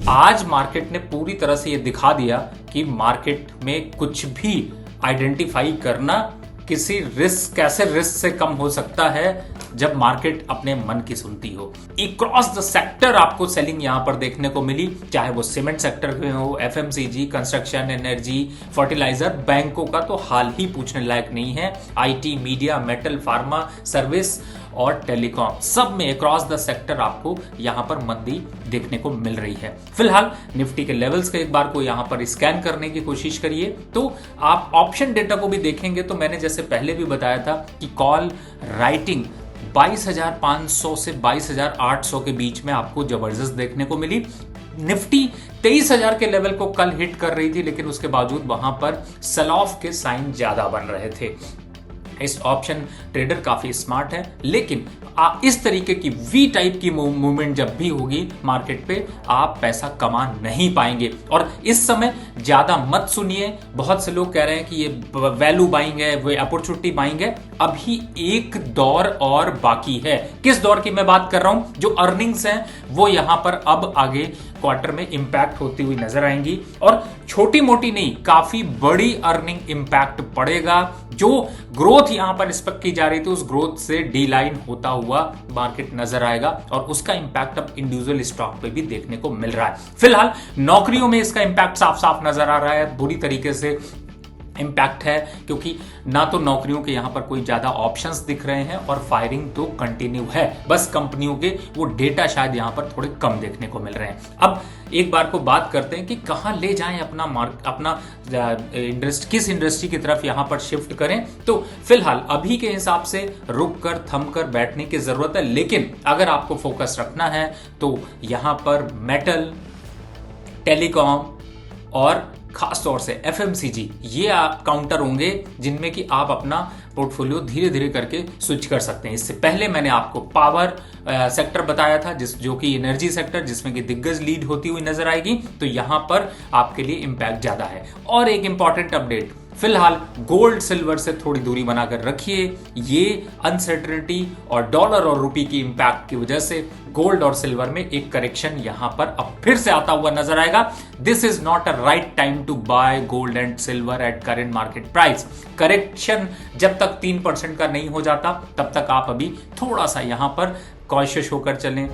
आज मार्केट ने पूरी तरह से ये दिखा दिया कि मार्केट में कुछ भी आइडेंटिफाई करना किसी रिस्क कैसे रिस्क से कम हो सकता है जब मार्केट अपने मन की सुनती हो। अक्रॉस द सेक्टर आपको सेलिंग यहां पर देखने को मिली, चाहे वो सीमेंट सेक्टर में हो, एफएमसीजी, कंस्ट्रक्शन, एनर्जी, फर्टिलाइजर। बैंकों का तो हाल ही पूछने लायक नहीं है। IT, media, metal, pharma, service और टेलीकॉम, सब में अक्रॉस द सेक्टर आपको यहां पर मंदी देखने को मिल रही है। फिलहाल निफ्टी के लेवल्स के एक बार को यहां पर स्कैन करने की कोशिश करिए तो आप ऑप्शन डेटा को भी देखेंगे तो मैंने जैसे पहले भी बताया था कि कॉल राइटिंग 22,500 से 22,800 के बीच में आपको जबरदस्त देखने को मिली। निफ्टी 23,000 के लेवल को कल हिट कर रही थी, लेकिन उसके बावजूद वहां पर सेल ऑफ के साइन ज्यादा बन रहे थे। इस ऑप्शन ट्रेडर काफी स्मार्ट है, लेकिन इस तरीके की वी टाइप की मूवमेंट जब भी होगी मार्केट पे आप पैसा कमा नहीं पाएंगे। और इस समय ज्यादा मत सुनिए, बहुत से लोग कह रहे हैं कि ये वैल्यू बाइंग है, वो अपॉर्चुनिटी बाइंग है। अभी एक दौर और बाकी है। किस दौर की मैं बात कर रहा हूं? जो अर्निंग्स हैं वो यहां पर अब आगे क्वार्टर में इंपैक्ट होती हुई नजर आएंगी और छोटी मोटी नहीं, काफी बड़ी अर्निंग इंपैक्ट पड़ेगा। जो ग्रोथ यहां पर एक्सपेक्ट की जा रही थी उस ग्रोथ से डीलाइन होता हुआ मार्केट नजर आएगा और उसका इंपैक्ट अब इंडिविजुअल स्टॉक पे भी देखने को मिल रहा है। फिलहाल नौकरियों में इसका इंपैक्ट साफ साफ नजर आ रहा है, बुरी तरीके से इंपैक्ट है, क्योंकि ना तो नौकरियों के यहां पर कोई ज्यादा ऑप्शंस दिख रहे हैं और फायरिंग तो कंटिन्यू है। बस कंपनियों के वो डेटा शायद यहां पर थोड़े कम देखने को मिल रहे हैं। अब एक बार को बात करते हैं कि कहां ले जाएं अपना किस इंडस्ट्री की तरफ यहां पर शिफ्ट करें। तो फिलहाल अभी के हिसाब से रुक कर थम कर बैठने की जरूरत है, लेकिन अगर आपको फोकस रखना है तो यहां पर मेटल, टेलीकॉम और खास तौर से एफएमसीजी, ये आप काउंटर होंगे जिनमें कि आप अपना पोर्टफोलियो धीरे धीरे करके स्विच कर सकते हैं। इससे पहले मैंने आपको पावर सेक्टर बताया था जो कि एनर्जी सेक्टर, जिसमें कि दिग्गज लीड होती हुई नजर आएगी, तो यहां पर आपके लिए इंपैक्ट ज्यादा है। और एक इंपॉर्टेंट अपडेट, फिलहाल गोल्ड सिल्वर से थोड़ी दूरी बनाकर रखिए। ये अनसर्टेनिटी और डॉलर और रुपए की इंपैक्ट की वजह से गोल्ड और सिल्वर में एक करेक्शन यहां पर अब फिर से आता हुआ नजर आएगा। This is not a right time to buy gold and silver at current market price. Correction जब तक 3% का नहीं हो जाता तब तक आप अभी थोड़ा सा यहां पर कॉशियस होकर चलें।